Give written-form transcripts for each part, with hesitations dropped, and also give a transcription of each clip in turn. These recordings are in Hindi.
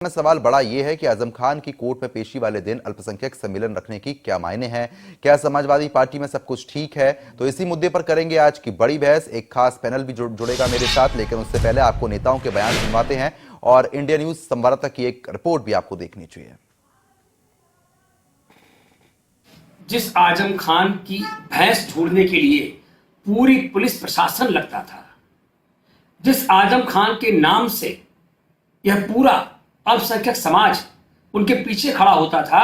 में सवाल बड़ा यह है कि आजम खान की कोर्ट में पेशी वाले दिन अल्पसंख्यक सम्मेलन रखने की क्या मायने हैं। क्या समाजवादी पार्टी में सब कुछ ठीक है? तो इसी मुद्दे पर करेंगे आज की बड़ी बहस। एक खास पैनल भी जुड़ेगा मेरे साथ, लेकिन उससे पहले आपको नेताओं के बयान सुनवाते हैं और इंडिया न्यूज संवाददाता की एक रिपोर्ट भी आपको देखनी चाहिए। जिस आजम खान की भैंस ढूंढने के लिए पूरी पुलिस प्रशासन लगता था, जिस आजम खान के नाम से यह पूरा अल्पसंख्यक समाज उनके पीछे खड़ा होता था,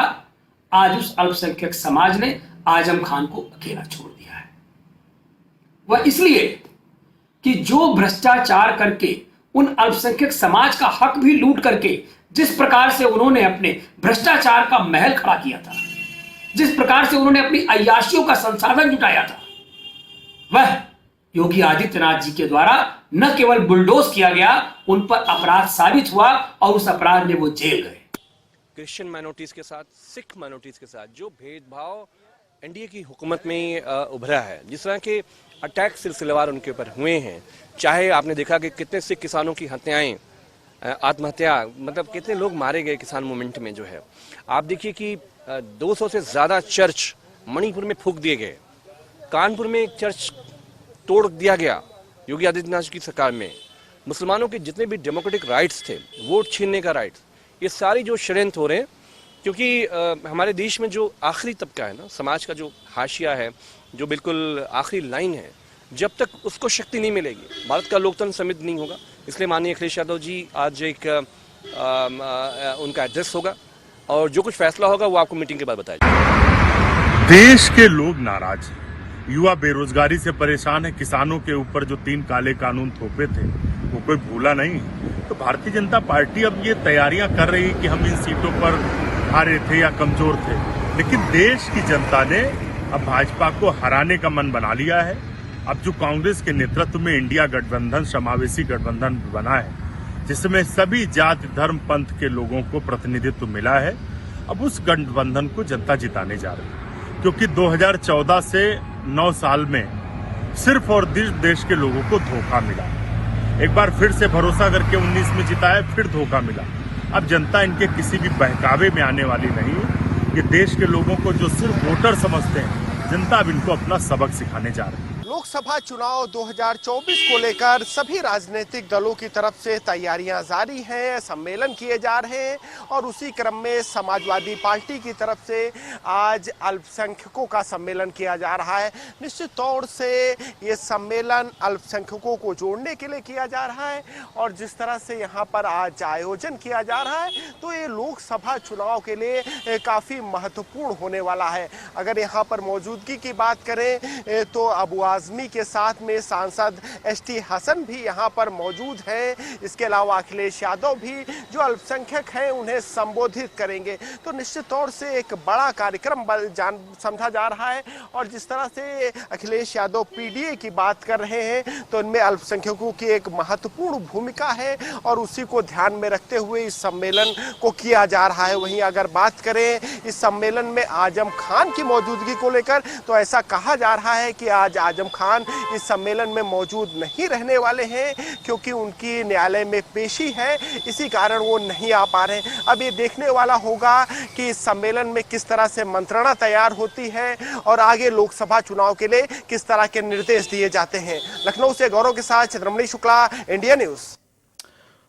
आज उस अल्पसंख्यक समाज ने आजम खान को अकेला छोड़ दिया है। वह इसलिए कि जो भ्रष्टाचार करके उन अल्पसंख्यक समाज का हक भी लूट करके जिस प्रकार से उन्होंने अपने भ्रष्टाचार का महल खड़ा किया था, जिस प्रकार से उन्होंने अपनी अय्याशियों का संसाधन जुटाया था, वह योगी आदित्यनाथ जी के द्वारा न केवल बुलडोज किया गया, उन पर अपराध साबित हुआ और उस अपराध में वो जेल गए। क्रिश्चियन माइनॉरिटीज के साथ, सिख माइनॉरिटीज के साथ जो भेदभाव एनडीए की हुकूमत में उभरा है, जिस तरह के अटैक सिलसिलेवार उनके ऊपर हुए हैं, चाहे आपने देखा कि कितने सिख किसानों की हत्याएं, आत्महत्या, मतलब कितने लोग मारे गए किसान मूवमेंट में। जो है आप देखिए कि 200 से ज़्यादा चर्च मणिपुर में फूंक दिए गए, कानपुर में एक चर्च तोड़ दिया गया योगी आदित्यनाथ की सरकार में। मुसलमानों के जितने भी डेमोक्रेटिक राइट्स थे, वोट छीनने का राइट्स, ये सारी जो षड्यंत्र हो रहे हैं, क्योंकि हमारे देश में जो आखिरी तबका है ना, समाज का जो हाशिया है, जो बिल्कुल आखिरी लाइन है, जब तक उसको शक्ति नहीं मिलेगी, भारत का लोकतंत्र समृद्ध नहीं होगा। इसलिए माननीय अखिलेश यादव जी आज एक उनका एड्रेस होगा और जो कुछ फैसला होगा वो आपको मीटिंग के बाद बताया जाएगा। देश के लोग नाराज हैं, युवा बेरोजगारी से परेशान है, किसानों के ऊपर जो 3 काले कानून थोपे थे वो कोई भूला नहीं। तो भारतीय जनता पार्टी अब ये तैयारियां कर रही कि हम इन सीटों पर हारे थे या कमजोर थे, लेकिन देश की जनता ने अब भाजपा को हराने का मन बना लिया है। अब जो कांग्रेस के नेतृत्व में इंडिया गठबंधन, समावेशी गठबंधन बना है, जिसमें सभी जाति धर्म पंथ के लोगों को प्रतिनिधित्व मिला है, अब उस गठबंधन को जनता जिताने जा रही है। क्योंकि 2014 से 9 साल में सिर्फ और देश के लोगों को धोखा मिला। एक बार फिर से भरोसा करके 19 में जिताया, फिर धोखा मिला। अब जनता इनके किसी भी बहकावे में आने वाली नहीं। ये देश के लोगों को जो सिर्फ वोटर समझते हैं, जनता अब इनको अपना सबक सिखाने जा रही है। लोकसभा चुनाव 2024 को लेकर सभी राजनीतिक दलों की तरफ से तैयारियां जारी हैं, सम्मेलन किए जा रहे हैं और उसी क्रम में समाजवादी पार्टी की तरफ से आज अल्पसंख्यकों का सम्मेलन किया जा रहा है। निश्चित तौर से ये सम्मेलन अल्पसंख्यकों को जोड़ने के लिए किया जा रहा है और जिस तरह से यहाँ पर आज आयोजन किया जा रहा है, तो ये लोकसभा चुनाव के लिए काफ़ी महत्वपूर्ण होने वाला है। अगर यहाँ पर मौजूदगी की बात करें तो अबू आजमी के साथ में सांसद एसटी हसन भी यहाँ पर मौजूद हैं। इसके अलावा अखिलेश यादव भी, जो अल्पसंख्यक हैं, उन्हें संबोधित करेंगे। तो निश्चित तौर से एक बड़ा कार्यक्रम समझा जा रहा है और जिस तरह से अखिलेश यादव पीडीए की बात कर रहे हैं, तो इनमें अल्पसंख्यकों की एक महत्वपूर्ण भूमिका है और उसी को ध्यान में रखते हुए इस सम्मेलन को किया जा रहा है। वहीं अगर बात करें इस सम्मेलन में आजम खान की मौजूदगी को लेकर, तो ऐसा कहा जा रहा है कि आज आजम खान इस सम्मेलन में मौजूद नहीं रहने वाले हैं, क्योंकि उनकी न्यायालय में पेशी है, इसी कारण वो नहीं आ पा रहे हैं। अब ये देखने वाला होगा कि इस सम्मेलन में किस तरह से मंत्रणा तैयार होती है और आगे लोकसभा चुनाव के लिए किस तरह के निर्देश दिए जाते हैं। लखनऊ से गौरव के साथ चंद्रमणि शुक्ला, इंडिया न्यूज।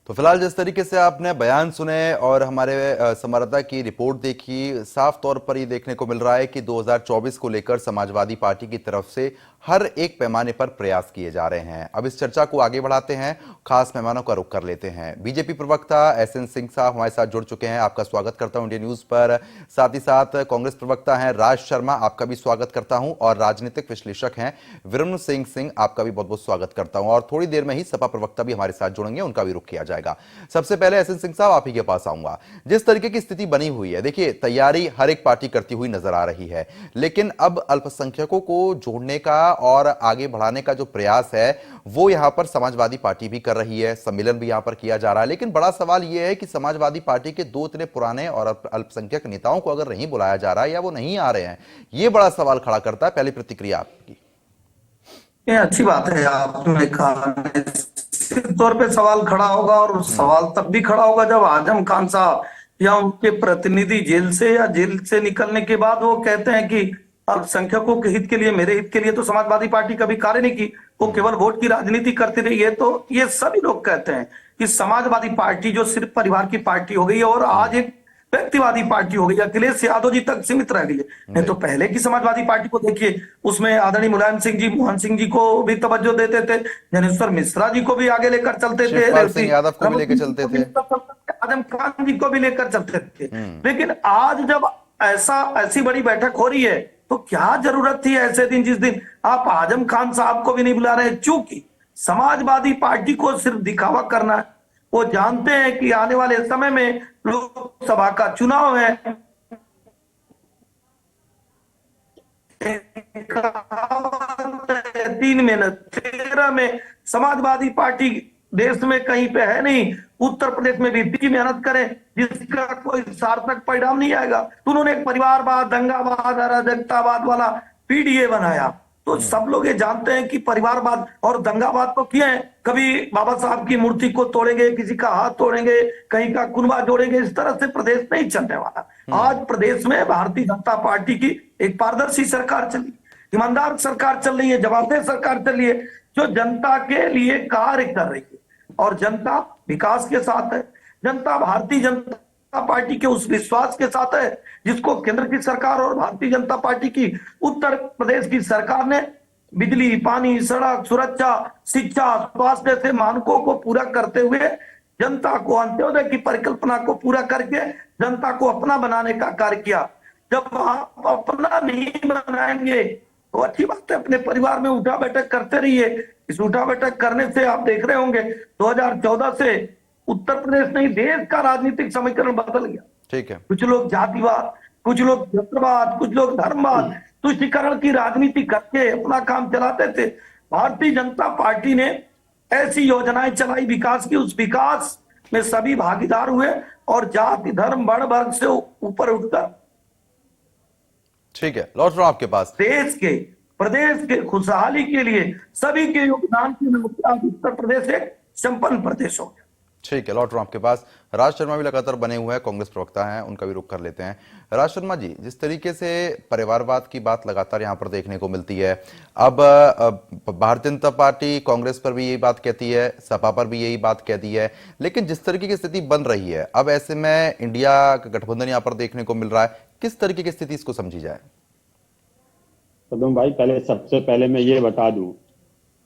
तो फिलहाल जिस तरीके से आपने बयान सुने और हमारे संवाददाता की रिपोर्ट देखी, साफ तौर पर ये देखने को मिल रहा है कि 2024 को लेकर समाजवादी पार्टी की तरफ से हर एक पैमाने पर प्रयास किए जा रहे हैं। अब इस चर्चा को आगे बढ़ाते हैं, खास मेहमानों का रुख कर लेते हैं। बीजेपी प्रवक्ता एसएन सिंह साहब हमारे साथ जुड़ चुके हैं, आपका स्वागत करता हूं इंडिया न्यूज पर। साथ ही साथ कांग्रेस प्रवक्ता हैं राज शर्मा, आपका भी स्वागत करता हूं और राजनीतिक विश्लेषक हैं विरुण सिंह, आपका भी बहुत बहुत स्वागत करता हूं। और थोड़ी देर में ही सपा प्रवक्ता भी हमारे साथ जुड़ेंगे, उनका भी रुख किया जाएगा। सबसे पहले एसएन सिंह साहब, आप ही के पास आऊंगा। जिस तरीके की स्थिति बनी हुई है, देखिए तैयारी हर एक पार्टी करती हुई नजर आ रही है, लेकिन अब अल्पसंख्यकों को जोड़ने का और आगे बढ़ाने का जो प्रयास है वो यहां पर समाजवादी पार्टी भी कर रही है, सम्मेलन भी यहां पर किया जा रहा है। लेकिन बड़ा सवाल यह है कि समाजवादी पार्टी के 2 इतने पुराने और अल्पसंख्यक नेताओं को अगर नहीं बुलाया जा रहा है या वो नहीं आ रहे हैं, ये बड़ा सवाल खड़ा करता है। पहली प्रतिक्रिया आपकी। ये अच्छी बात है, आपने कहा निश्चित तौर पे सवाल खड़ा होगा, और सवाल तब भी खड़ा होगा जब आजम खान साहब या उनके प्रतिनिधि जेल से या जेल से निकलने के बाद वो कहते हैं कि अल्पसंख्यकों के हित के लिए, मेरे हित के लिए तो समाजवादी पार्टी कभी कार्य नहीं की, वो केवल वोट की राजनीति करती रही है। तो ये सभी लोग कहते हैं कि समाजवादी पार्टी जो सिर्फ परिवार की पार्टी हो गई है और आज एक व्यक्तिवादी पार्टी हो गई, अखिलेश यादव जी तक सीमित रह गई है। नहीं तो पहले की समाजवादी पार्टी को देखिए, उसमें आदरणीय मुलायम सिंह जी, मोहन सिंह जी को भी तवज्जो देते थे, ज्ञानेश्वर मिश्रा जी को भी आगे लेकर चलते थे, शिवपाल सिंह यादव को भी लेकर चलते थे, आजम खान जी को भी लेकर चलते थे। लेकिन आज जब ऐसी बड़ी बैठक हो रही है तो क्या जरूरत थी ऐसे दिन जिस दिन आप आजम खान साहब को भी नहीं बुला रहे हैं? चूंकि समाजवादी पार्टी को सिर्फ दिखावा करना है, वो जानते हैं कि आने वाले समय में लोकसभा का चुनाव है, 3 में न 13 में समाजवादी पार्टी देश में कहीं पे है नहीं, उत्तर प्रदेश में भी इतनी मेहनत करें जिसका कोई सार्थक परिणाम नहीं आएगा। तो उन्होंने एक परिवारवाद, दंगावाद, अराजकतावाद वाला पीडीए बनाया। तो सब लोग ये जानते हैं कि परिवारवाद और दंगावाद तो किए हैं, कभी बाबा साहब की मूर्ति को तोड़ेंगे, किसी का हाथ तोड़ेंगे, कहीं का कुनबा जोड़ेंगे, इस तरह से प्रदेश नहीं चलने वाला। आज प्रदेश में भारतीय जनता पार्टी की एक पारदर्शी सरकार चली, ईमानदार सरकार चल रही है, जवाबदेह सरकार चल रही है, जो जनता के लिए कार्य कर रही है। और जनता विकास के साथ है, जनता भारतीय जनता पार्टी के उस विश्वास के साथ है जिसको केंद्र की सरकार और भारतीय जनता पार्टी की उत्तर प्रदेश की सरकार ने बिजली, पानी, सड़क, सुरक्षा, शिक्षा, स्वास्थ्य जैसे मानकों को पूरा करते हुए जनता को अंत्योदय की परिकल्पना को पूरा करके जनता को अपना बनाने का कार्य किया। जब आप अपना नहीं बनाएंगे तो अच्छी बात है, अपने परिवार में उठा बैठक करते रहिए। इस उठा बैठक करने से आप देख रहे होंगे 2014 से उत्तर प्रदेश नहीं देश का राजनीतिक समीकरण बदल गया। ठीक है, कुछ लोग जातिवाद, कुछ लोग क्षेत्रवाद, कुछ लोग धर्मवाद, तुष्टीकरण की राजनीति करके अपना काम चलाते थे। भारतीय जनता पार्टी ने ऐसी योजनाएं चलाई विकास की, उस विकास में सभी भागीदार हुए और जाति, धर्म, वर्ण, वर्ग से ऊपर उठकर ठीक है, लौट रहा हूं आपके पास। देश के, प्रदेश के खुशहाली के लिए सभी के योगदान की उत्तर प्रदेश एक संपन्न प्रदेश हो गया। ठीक है, लौट रहा हूं आपके पास। राज शर्मा भी लगातार बने हुए हैं, कांग्रेस प्रवक्ता हैं, उनका भी रुख कर लेते हैं। राज शर्मा जी, जिस तरीके से परिवारवाद की बात लगातार यहां पर देखने को मिलती है, अब भारतीय जनता पार्टी कांग्रेस पर भी यही बात कहती है, सपा पर भी यही बात कहती है, लेकिन जिस तरीके की स्थिति बन रही है अब ऐसे में इंडिया का गठबंधन यहां पर देखने को मिल रहा है, किस तरीके की स्थिति इसको समझी जाए? सदम भाई, सबसे पहले मैं ये बता दूं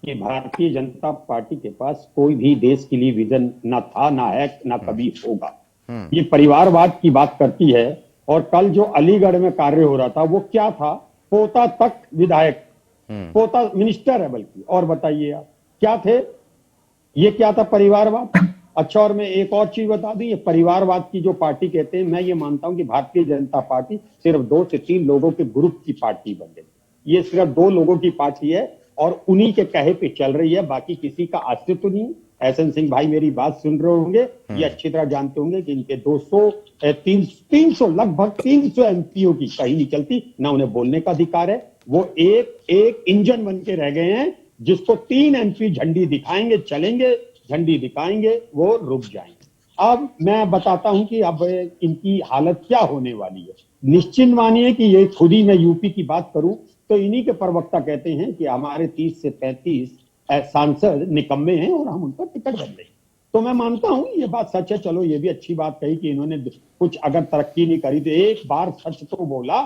कि भारतीय जनता पार्टी के पास कोई भी देश के लिए विजन ना था, ना है, ना कभी होगा। ये परिवारवाद की बात करती है। और कल जो अलीगढ़ में कार्य हो रहा था वो क्या था? पोता तक विधायक, पोता मिनिस्टर है बल्कि। और बताइए आप क्या थे? ये क्या था? परिवारवाद। अच्छा, और मैं एक और चीज बता दूं, ये परिवारवाद की जो पार्टी कहते हैं, मैं ये मानता हूं कि भारतीय जनता पार्टी सिर्फ 2 से 3 लोगों के ग्रुप की पार्टी बन गई। ये सिर्फ 2 लोगों की पार्टी है और उन्हीं के कहे पे चल रही है, बाकी किसी का अस्तित्व नहीं। एहसन सिंह भाई मेरी बात सुन रहे होंगे, ये अच्छी तरह जानते होंगे कि इनके 300 लगभग 300 एमपीओ की कहीं नहीं चलती, ना उन्हें बोलने का अधिकार है। वो एक इंजन बन के रह गए हैं, जिसको 3 एमपी झंडी दिखाएंगे चलेंगे, झंडी दिखाएंगे वो रुक जाएंगे। अब मैं बताता हूं कि अब इनकी हालत क्या होने वाली है। निश्चित मानिए कि ये खुद ही, मैं यूपी की बात करूं तो इन्हीं के प्रवक्ता कहते हैं कि हमारे 30 से 35 सांसद निकम्मे हैं और हम उन पर टिकट बन रहे हैं। तो मैं मानता हूं ये बात सच है। चलो, ये भी अच्छी बात कही कि इन्होंने कुछ अगर तरक्की नहीं करी तो एक बार सच तो बोला।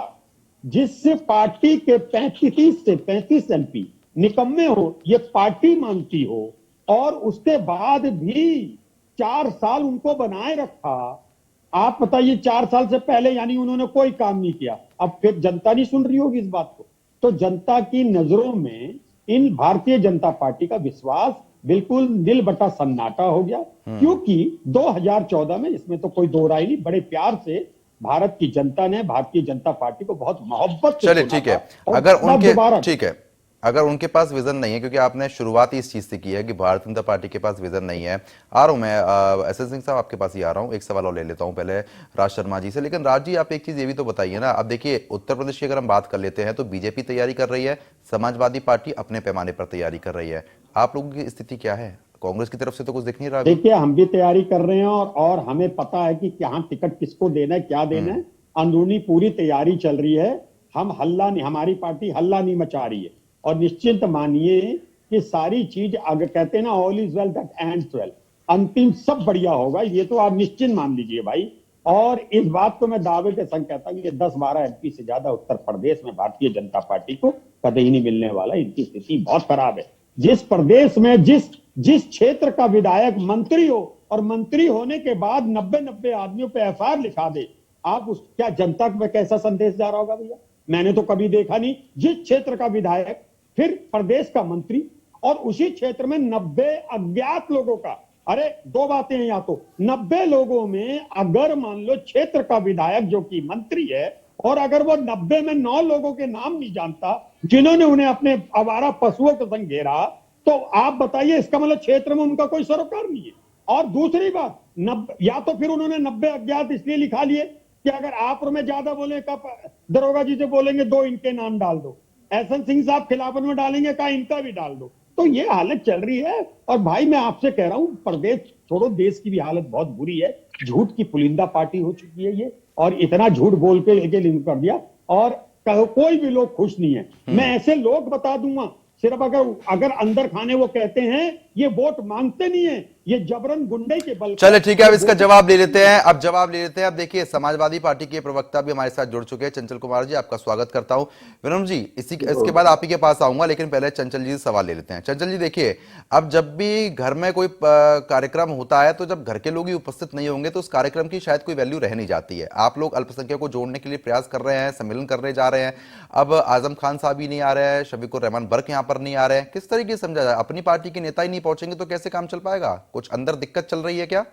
जिससे पार्टी के 35 से 35 एमपी निकम्मे हो, ये पार्टी मानती हो, और उसके बाद भी 4 साल उनको बनाए रखा। आप बताइए, 4 साल से पहले यानी उन्होंने कोई काम नहीं किया। अब फिर जनता नहीं सुन रही होगी इस बात को। तो जनता की नजरों में इन भारतीय जनता पार्टी का विश्वास बिल्कुल नील बटा सन्नाटा हो गया। क्योंकि 2014 में, इसमें तो कोई दो राय नहीं, बड़े प्यार से भारत की जनता ने भारतीय जनता पार्टी को बहुत मोहब्बत से, चलिए ठीक है, अगर उनके पास विजन नहीं है, क्योंकि आपने शुरुआत ही इस चीज से की है कि भारतीय जनता पार्टी के पास विजन नहीं है। आ रहा हूं मैं एहसन सिंह साहब, आपके पास ही आ रहा हूं। एक सवाल और ले लेता हूं पहले राज शर्मा जी से। लेकिन राज जी, आप एक चीज ये भी तो बताइए ना, अब देखिए उत्तर प्रदेश की अगर हम बात कर लेते हैं तो बीजेपी तैयारी कर रही है, समाजवादी पार्टी अपने पैमाने पर तैयारी कर रही है। आप लोगों की स्थिति क्या है? कांग्रेस की तरफ से तो कुछ दिख नहीं रहा। देखिए, हम भी तैयारी कर रहे हैं और हमें पता है कि यहाँ टिकट किसको देना है, क्या देना है। अंदरूनी पूरी तैयारी चल रही है। हम हल्ला नहीं, हमारी पार्टी हल्ला नहीं मचा रही है। और निश्चिंत मानिए कि सारी चीज, अगर कहते हैं ना all is well that ends well, अंतिम सब बढ़िया होगा, ये तो आप निश्चिंत मान लीजिए भाई। और इस बात को मैं दावे के संग कहता हूं कि 10-12 एमपी से ज्यादा उत्तर प्रदेश में भारतीय जनता पार्टी को कतई नहीं मिलने वाला। इनकी स्थिति बहुत खराब है। जिस प्रदेश में जिस क्षेत्र का विधायक मंत्री हो और मंत्री होने के बाद 90 आदमियों पे एफआईआर लिखा दे, आप उस क्या जनता में कैसा संदेश जा रहा होगा भैया? मैंने तो कभी देखा नहीं। जिस क्षेत्र का विधायक, फिर प्रदेश का मंत्री, और उसी क्षेत्र में 90 अज्ञात लोगों का, अरे दो बातें हैं, या तो 90 लोगों में अगर मान लो क्षेत्र का विधायक जो कि मंत्री है, और अगर वो 90 में 9 लोगों के नाम नहीं जानता जिन्होंने उन्हें अपने आवारा पशुओं के संग घेरा, तो आप बताइए इसका मतलब क्षेत्र में उनका कोई सरोकार नहीं है। और दूसरी बात, या तो फिर उन्होंने 90 अज्ञात इसलिए लिखा लिए कि अगर आप और मैं ज्यादा बोले का दरोगा जी से बोलेंगे 2 इनके नाम डाल दो, एहसन सिंह साहब खिलाफत में डालेंगे, कहा इनका भी डाल दो। तो ये हालत चल रही है। और भाई मैं आपसे कह रहा हूं, प्रदेश छोड़ो, देश की भी हालत बहुत बुरी है। झूठ की पुलिंदा पार्टी हो चुकी है ये, और इतना झूठ बोल के लेके लिंक कर दिया, और कोई भी लोग खुश नहीं है। मैं ऐसे लोग बता दूंगा, सिर्फ अगर अंदर खाने वो कहते हैं ये वोट मांगते नहीं है, ये जबरन गुंडे के बल। चले ठीक है, अब इसका जवाब ले लेते हैं। अब देखिए, समाजवादी पार्टी के प्रवक्ता भी हमारे साथ जुड़ चुके हैं। चंचल कुमार जी, आपका स्वागत करता हूं। विनम्र जी, इसके बाद आप ही के पास आऊंगा, लेकिन पहले चंचल जी से सवाल ले लेते हैं। चंचल जी देखिए, अब जब भी घर में कोई कार्यक्रम होता है, तो जब घर के लोग ही उपस्थित नहीं होंगे तो उस कार्यक्रम की शायद कोई वैल्यू रह नहीं जाती है। आप लोग अल्पसंख्यकों को जोड़ने के लिए प्रयास कर रहे हैं, सम्मेलन करने जा रहे हैं। अब आजम खान साहब ही नहीं आ रहे हैं, शफीकुर रहमान बर्क यहाँ पर नहीं आ रहे हैं, किस तरीके से समझा जाए? अपनी पार्टी के नेता ही नहीं पहुंचेंगे तो कैसे काम चल पाएगा? कुछ अंदर दिक्कत चल रही है क्या?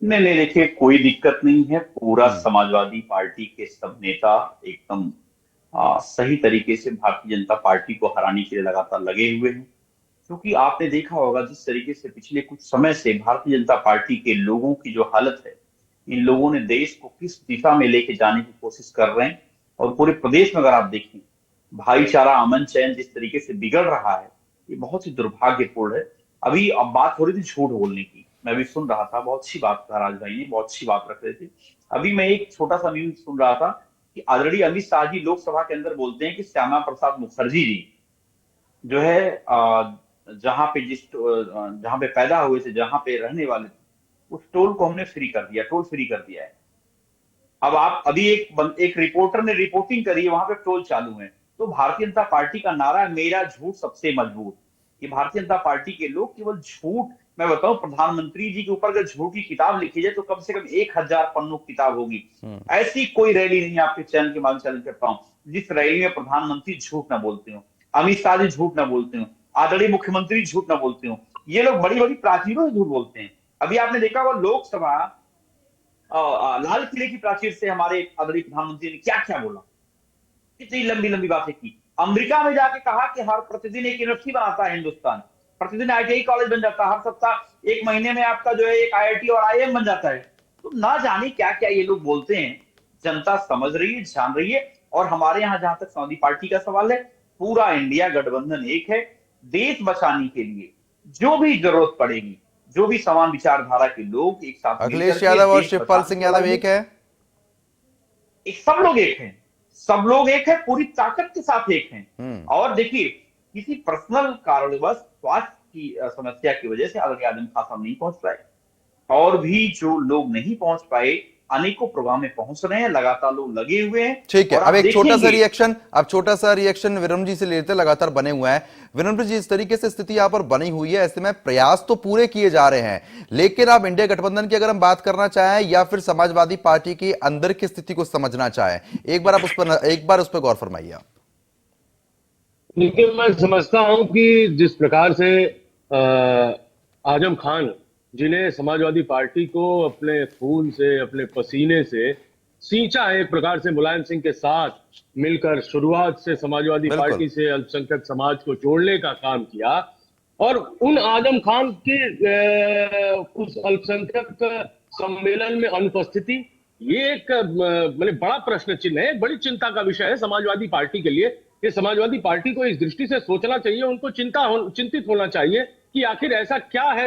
नहीं नहीं, देखिए कोई दिक्कत नहीं है। पूरा समाजवादी पार्टी के सब नेता एकदम सही तरीके से भारतीय जनता पार्टी को हराने के लिए लगातार लगे हुए हैं। क्योंकि आपने देखा होगा जिस तरीके से पिछले कुछ समय से भारतीय जनता पार्टी के लोगों की जो हालत है, इन लोगों ने देश को किस दिशा में लेके जाने की कोशिश कर रहे हैं। और पूरे प्रदेश में अगर आप देखें, भाईचारा, अमन चैन जिस तरीके से बिगड़ रहा है, ये बहुत ही दुर्भाग्यपूर्ण है। अभी अब बात हो रही थी झूठ बोलने की, मैं भी सुन रहा था, बहुत अच्छी बात कहा राज भाई ने, बहुत अच्छी बात रख रहे थे। अभी मैं एक छोटा सा न्यूज सुन रहा था कि आदरणीय अमित शाह जी लोकसभा के अंदर बोलते हैं कि श्यामा प्रसाद मुखर्जी जी जो है जहां पे पैदा हुए थे, जहां पे रहने वाले थे, उस टोल को हमने फ्री कर दिया, टोल फ्री कर दिया है। अब आप अभी एक रिपोर्टर ने रिपोर्टिंग करी है, वहां पे टोल चालू है। तो भारतीय जनता पार्टी का नारा है, मेरा झूठ सबसे मजबूत। कि भारतीय जनता पार्टी के लोग केवल झूठ, मैं बताऊं प्रधानमंत्री जी के ऊपर अगर झूठ की किताब लिखी जाए तो कम से कम 1000 पन्नों की किताब होगी। ऐसी कोई रैली नहीं, आपके चैनल के माध्यम चैलेंज करता हूं, जिस रैली में प्रधानमंत्री झूठ ना बोलते हो, अमित शाह जी झूठ ना बोलते हो, आदरणीय मुख्यमंत्री झूठ ना बोलते हो। ये लोग बड़ी बड़ी प्राचीरों से झूठ बोलते हैं। अभी आपने देखा होगा लोकसभा लाल किले की प्राचीर से हमारे आदरणीय प्रधानमंत्री ने क्या क्या बोला, कितनी लंबी लंबी बातें की। अमेरिका में जाके कहा कि हर प्रतिदिन एक यूनिवर्सिटी बनाता है हिंदुस्तान, प्रतिदिन IIT कॉलेज बन जाता है, हर सप्ताह एक महीने में आपका जो है एक IIT और IIM बन जाता है। तो ना जाने क्या क्या ये लोग बोलते हैं। जनता समझ रही है, जान रही है। और हमारे यहाँ जहां तक समाजवादी पार्टी का सवाल है, पूरा इंडिया गठबंधन एक है। देश बचाने के लिए जो भी जरूरत पड़ेगी, जो भी समान विचारधारा के लोग एक साथ, अखिलेश यादव और शिवपाल सिंह यादव एक है, सब लोग एक हैं, सब लोग एक है, पूरी ताकत के साथ एक हैं। और देखिए, किसी पर्सनल कारणवश स्वास्थ्य की समस्या की वजह से आदरणीय आजम खान साहब नहीं पहुंच पाए, और भी जो लोग नहीं पहुंच पाए अनेकों प्रोग्राम में पहुंच रहे हैं, लगातार लोग लगे हुए हैं। ठीक है, अब एक छोटा सा रिएक्शन विनम्र जी से लेते, लगातार बने हुए हैं। विनम्र जी, इस तरीके से स्थिति यहां पर बनी हुई है, ऐसे में प्रयास तो पूरे किए जा रहे हैं, लेकिन आप इंडिया गठबंधन की अगर हम बात करना चाहें या फिर समाजवादी पार्टी की अंदर की स्थिति को समझना चाहें, एक बार उस पर गौर फरमाइए आप। देखिए, मैं समझता हूं कि जिस प्रकार से आजम खान जिन्हें समाजवादी पार्टी को अपने खून से, अपने पसीने से सींचा है, एक प्रकार से मुलायम सिंह के साथ मिलकर शुरुआत से समाजवादी पार्टी से अल्पसंख्यक समाज को जोड़ने का काम किया, और उन आजम खान के उस अल्पसंख्यक सम्मेलन में अनुपस्थिति, ये एक बड़ा प्रश्न चिन्ह है, बड़ी चिंता का विषय है समाजवादी पार्टी के लिए। कि समाजवादी पार्टी को इस दृष्टि से सोचना चाहिए, उनको चिंतित होना चाहिए कि आखिर ऐसा क्या है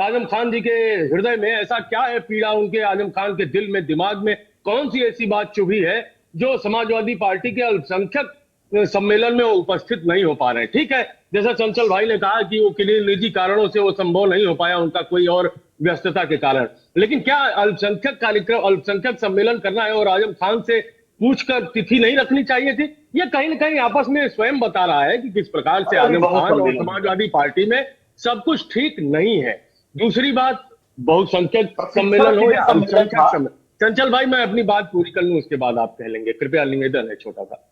आजम खान जी के हृदय में, ऐसा क्या है पीड़ा उनके आजम खान के दिल में, दिमाग में, कौन सी ऐसी बात चुभी है जो समाजवादी पार्टी के अल्पसंख्यक सम्मेलन में वो उपस्थित नहीं हो पा रहे हैं। ठीक है, जैसा चंचल भाई ने कहा कि वो किन्हीं निजी कारणों से वो संभव नहीं हो पाया, उनका कोई और व्यस्तता के कारण, लेकिन क्या अल्पसंख्यक कार्यक्रम, अल्पसंख्यक सम्मेलन करना है और आजम खान से पूछकर तिथि नहीं रखनी चाहिए थी? ये कहीं ना कहीं आपस में स्वयं बता रहा है कि किस प्रकार से आजम खान और समाजवादी पार्टी में सब कुछ ठीक नहीं है। दूसरी बात, बहुसंख्यक सम्मेलन हो या अल्पसंख्यक सम्मेलन, चंचल भाई मैं अपनी बात पूरी कर लूं, उसके बाद आप कह लेंगे, कृपया निवेदन है छोटा सा।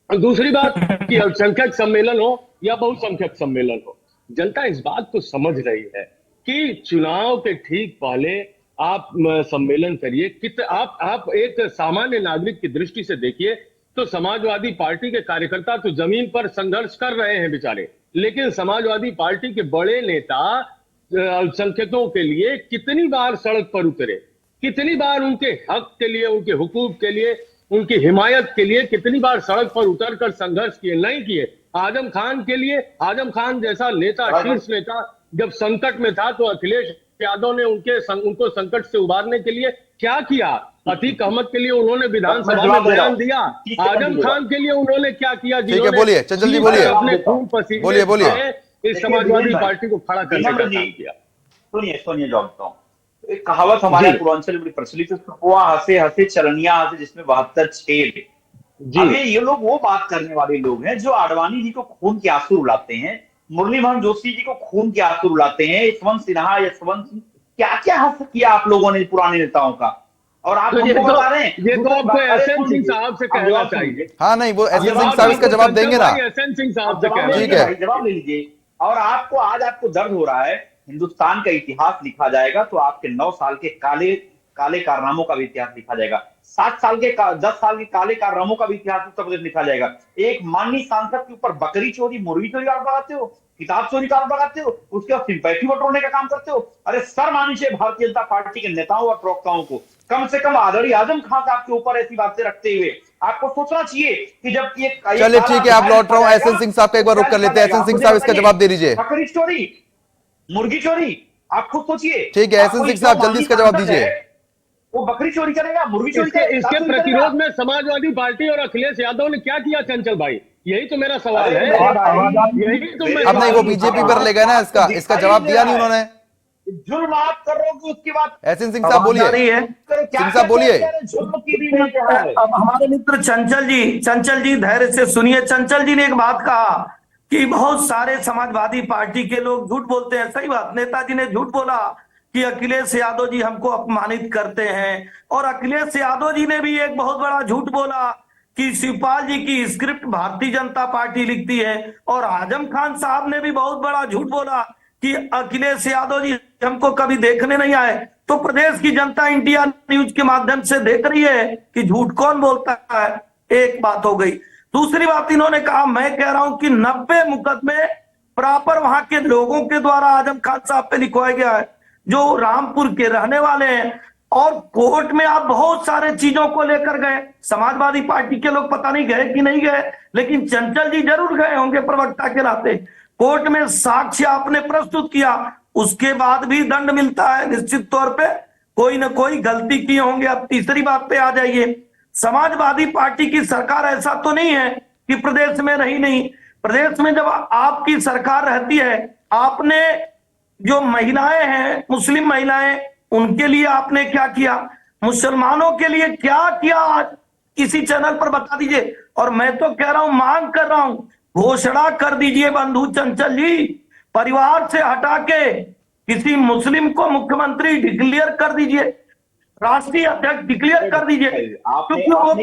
और दूसरी बात कि अल्पसंख्यक सम्मेलन हो या बहुसंख्यक सम्मेलन हो, जनता इस बात को समझ रही है कि चुनाव के ठीक पहले आप सम्मेलन करिए। आप एक सामान्य नागरिक की दृष्टि से देखिए तो समाजवादी पार्टी के कार्यकर्ता तो जमीन पर संघर्ष कर रहे हैं बेचारे, लेकिन समाजवादी पार्टी के बड़े नेता अल्पसंख्यकों के लिए कितनी बार सड़क पर उतरे, कितनी बार उनके हक के लिए, उनके हुकूक के लिए, उनकी हिमायत के लिए कितनी बार सड़क पर उतरकर संघर्ष किए? नहीं किए। आजम खान के लिए, आजम खान जैसा नेता, शीर्ष नेता जब संकट में था तो अखिलेश यादव ने उनको संकट से उबारने के लिए क्या किया? अतीक अहमद के लिए उन्होंने विधानसभा में बयान दिया, आजम खान के लिए उन्होंने क्या किया? ठीक है, बोलिए चंचल जी, बोलिए, अपने खून पसीने बोलिए। इस समाजवादी पार्टी को खड़ा करने का काम किया। सुनिए जॉनता हूँ, एक कहावत हमारे पूर्वांचल में बड़ी प्रचलित है, कुआ हंसे हंसे चरनिया हंसे जिसमें 72 छेद। अभी ये लोग वो बात करने वाले लोग हैं जो आडवाणी जी को खून के आंसू रुलाते हैं, मुरली मनोहर जोशी जी को खून के आंसू रुलाते हैं, यशवंत सिन्हा, यशवंत सिंह, क्या क्या हंस किया आप लोगों ने पुराने नेताओं का, और आप हमको बता रहे हैं ये तो आपको एसएन सिंह साहब से कहना चाहिए। हाँ नहीं, वो एसएन सिंह साहब इसका जवाब देंगे ना, एसएन सिंह साहब से कहना, ठीक है, जवाब ले लीजिए। और आपको आज आपको दर्द हो रहा है, हिंदुस्तान का इतिहास लिखा जाएगा तो आपके 9 साल के काले काले कारनामों का भी इतिहास लिखा जाएगा, 10 साल के काले कारनामों का भी इतिहास उत्तर प्रदेश लिखा जाएगा। एक माननीय सांसद के ऊपर बकरी चोरी, मुर्गी चोरी आरोप लगाते हो, किताब चोरी का आरोप लगाते हो, उसके बाद सिंपैथी बटोरने का काम करते हो। अरे सर मानिए चाहिए भारतीय जनता पार्टी के नेताओं और प्रवक्ताओं को, कम से कम आदरणीय आजम खान का आपके ऊपर ऐसी बातें रखते हुए आपको सोचना चाहिए कि जब ये, चलिए ठीक है, आप लौट रहा हूँ, एसएन सिंह साहब का एक बार रुक कर लेते हैं। एसएन सिंह साहब इसका जवाब दे दीजिए। बकरी चोरी, मुर्गी चोरी, आप खुद सोचिए। ठीक है, एसएन सिंह साहब जल्दी इसका जवाब दीजिए। वो बकरी चोरी करेगा, मुर्गी चोरी करेगा, इसके प्रतिरोध में समाजवादी पार्टी और अखिलेश यादव ने क्या किया चंचल भाई? यही तो मेरा सवाल है। यही तो मैं, अब नहीं, वो बीजेपी पर ले गए ना, इसका जवाब दिया नहीं उन्होंने। जुल्म आप करोगे उसकी बात। एसएन सिंह साहब बोलिए, सिंह साहब बोलिए। अब हमारे मित्र चंचल जी धैर्य से सुनिए। चंचल जी ने एक बात कहा कि बहुत सारे समाजवादी पार्टी के लोग झूठ बोलते हैं। सही बात, नेताजी ने झूठ बोला कि अखिलेश यादव जी हमको अपमानित करते हैं, और अखिलेश यादव जी ने भी एक बहुत बड़ा झूठ बोला कि शिवपाल जी की स्क्रिप्ट भारतीय जनता पार्टी लिखती है, और आजम खान साहब ने भी बहुत बड़ा झूठ बोला कि अखिलेश यादव जी हमको कभी देखने नहीं आए। तो प्रदेश की जनता इंडिया न्यूज के माध्यम से देख रही है कि झूठ कौन बोलता है। एक बात हो गई। दूसरी बात इन्होंने कहा, मैं कह रहा हूं कि 90 मुकदमे प्रॉपर वहां के लोगों के द्वारा आजम खान साहब पे लिखवाया गया है, जो रामपुर के रहने वाले हैं। और कोर्ट में आप बहुत सारे चीजों को लेकर गए, समाजवादी पार्टी के लोग पता नहीं गए कि नहीं गए, लेकिन चंचल जी जरूर गए होंगे प्रवक्ता के नाते। कोर्ट में साक्ष्य आपने प्रस्तुत किया, उसके बाद भी दंड मिलता है। निश्चित तौर पे कोई ना कोई गलती किए होंगे। अब तीसरी बात पे आ जाइए। समाजवादी पार्टी की सरकार ऐसा तो नहीं है कि प्रदेश में रही नहीं। प्रदेश में जब आपकी सरकार रहती है, आपने जो महिलाएं हैं, मुस्लिम महिलाएं, उनके लिए आपने क्या किया, मुसलमानों के लिए क्या किया, आज किसी चैनल पर बता दीजिए। और मैं तो कह रहा हूं, मांग कर रहा हूं, घोषणा कर दीजिए बंधु चंचल जी, परिवार से हटा के किसी मुस्लिम को मुख्यमंत्री डिक्लेयर कर दीजिए, राष्ट्रीय अध्यक्ष डिक्लेयर कर दीजिए। क्योंकि वो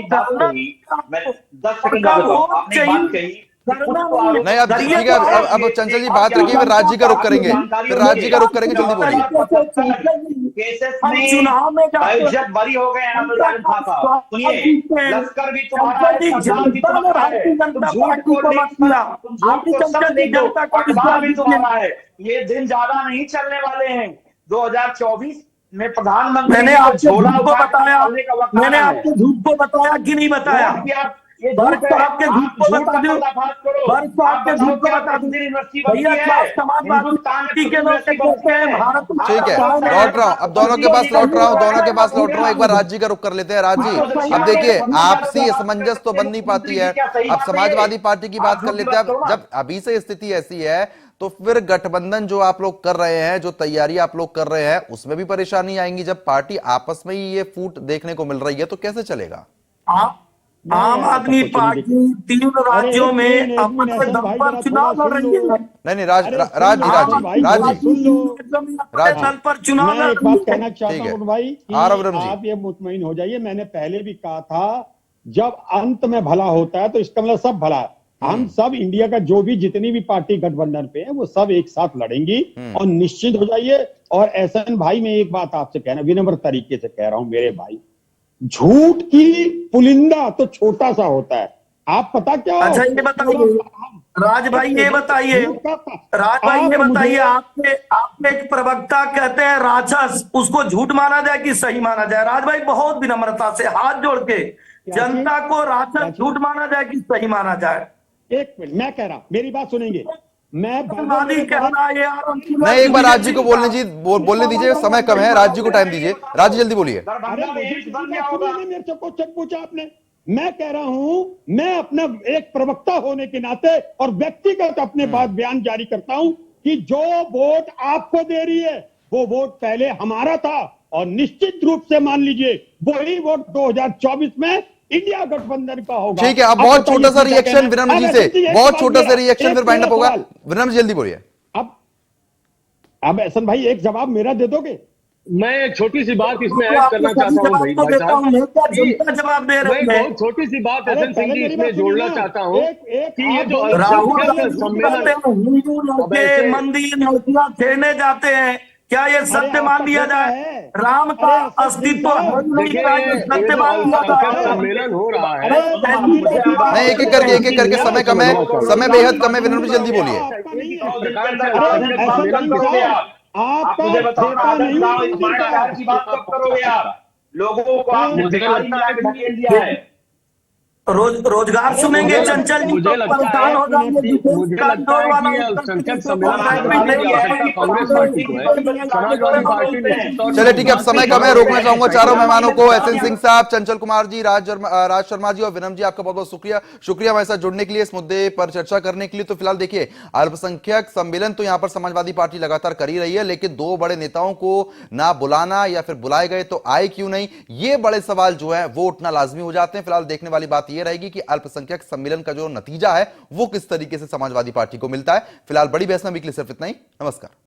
नहीं, अब ठीक है, अब चंचल जी बात रखिए, फिर राज्य का रुख करेंगे, जल्दी बोलिए। चुनाव में जब बरी हो गए सुनिए, लश्कर भी तुम्हारा है, भी तुम्हारा है। ये दिन ज्यादा नहीं चलने वाले हैं। 2024 में प्रधानमंत्री मैंने आपको झूठ को बताया, मैंने आपको झूठ को बताया कि नहीं बताया? वर्ष तो आपके झूठ को बता दूं, वर्ष तो आपके झूठ को बता दूं भैया, समाजवादी पार्टी के लोग कहते हैं भारत में। ठीक है, लौट रहा हूं, अब दोनों के पास लौट रहा हूं, एक बार राज जी का रुख कर लेते हैं। राज जी, अब देखिए आपसी असमंजस तो बन नहीं पाती है, अब समाजवादी पार्टी की बात कर लेते हैं। अब जब अभी से स्थिति ऐसी है तो फिर गठबंधन जो आप लोग कर रहे हैं, जो तैयारी आप लोग कर रहे हैं, उसमें भी परेशानी आएंगी। जब पार्टी आपस में ही ये फूट देखने को मिल रही है तो कैसे चलेगा? आम आदमी पार्टी 3 राज्यों में अपने दम पर चुनाव लड़ रही है। नहीं, राज जी पर चुनाव मैं एक बात कहना चाहता ठीक है। हूं भाई कि आरव जी। आप ये मुतमईन हो जाइए, मैंने पहले भी कहा था जब अंत में भला होता है तो इसका मतलब सब भला है। हम सब इंडिया का जो भी जितनी भी पार्टी गठबंधन पे है वो सब एक साथ लड़ेंगी और निश्चित हो जाइए। और एहसन भाई, मैं एक बात आपसे कहना विनम्र तरीके से कह रहा हूं मेरे भाई, झूठ की पुलिंदा तो छोटा सा होता है। आप पता क्या? अच्छा ये बताइए राज भाई, ये बताइए आपने एक प्रवक्ता कहते हैं राक्षस, उसको झूठ माना जाए कि सही माना जाए? राज भाई बहुत विनम्रता से हाथ जोड़ के जनता को राक्षस झूठ माना जाए कि सही माना जाए? एक मिनट, मैं कह रहा हूं, मेरी बात सुनेंगे। मैं नहीं, एक बार राज जी को बोलने दीजिए, समय कम है, राज जी को टाइम दीजिए। राज जी जल्दी बोलिए। मेरे से क्वेश्चन पूछा आपने, मैं कह रहा हूं, मैं अपना एक प्रवक्ता होने के नाते और व्यक्तिगत अपने बात बयान जारी करता हूं कि जो वोट आपको दे रही है वो वोट पहले हमारा था और निश्चित रूप से मान लीजिए वही वोट 2024 में इंडिया गठबंधन का होगा। ठीक है, अब बहुत छोटा सा रिएक्शन विनम्र जी से, बहुत छोटा सा रिएक्शन फिर वाइंड अप होगा। विनम्र जी जल्दी बोलिए। अब एहसन भाई एक जवाब मेरा दे दोगे? मैं एक छोटी सी बात इसमें ऐड करना चाहता हूं भाई साहब, जवाब दे रहे हैं। बहुत छोटी सी बात एहसन सिंह जी इसमें जोड़ना चाहता हूं कि ये जो सम्मेलन मंदिर लड़कियां छेड़ने जाते हैं, क्या ये सत्य मान लिया जाए? राम का अस्तित्व सत्य मान लिया जाए? सम्मेलन हो रहा है। नहीं, एक एक करके समय कम है, समय बेहद कम है। विनम्र जी जल्दी बोलिए। आप मुझे बताओ की बात कब करोगे यार? लोगों को आपने बेकारी में धकेल दिया है। रोजगार सुनेंगे चंचल जी, मुझे लगता है संसद सम्मेलन कांग्रेस पार्टी को है, समाजवादी पार्टी ने। चलिए ठीक है, अब समय कम है, रोकना चाहूंगा चारों मेहमानों को, एहसन सिंह साहब, चंचल कुमार जी, राज शर्मा जी और विनम्र जी, आपका बहुत बहुत शुक्रिया हमारे साथ जुड़ने के लिए, इस मुद्दे पर चर्चा करने के लिए। तो फिलहाल देखिए, अल्पसंख्यक सम्मेलन तो यहाँ पर समाजवादी पार्टी लगातार कर ही रही है, लेकिन 2 बड़े नेताओं को ना बुलाना या फिर बुलाए गए तो आए क्यों नहीं, ये बड़े सवाल जो है वो उठना लाजमी हो जाते हैं। फिलहाल देखने वाली बात ये रहेगी कि अल्पसंख्यक सम्मेलन का जो नतीजा है वो किस तरीके से समाजवादी पार्टी को मिलता है। फिलहाल बड़ी बहस में अभी के लिए सिर्फ इतना ही। नमस्कार।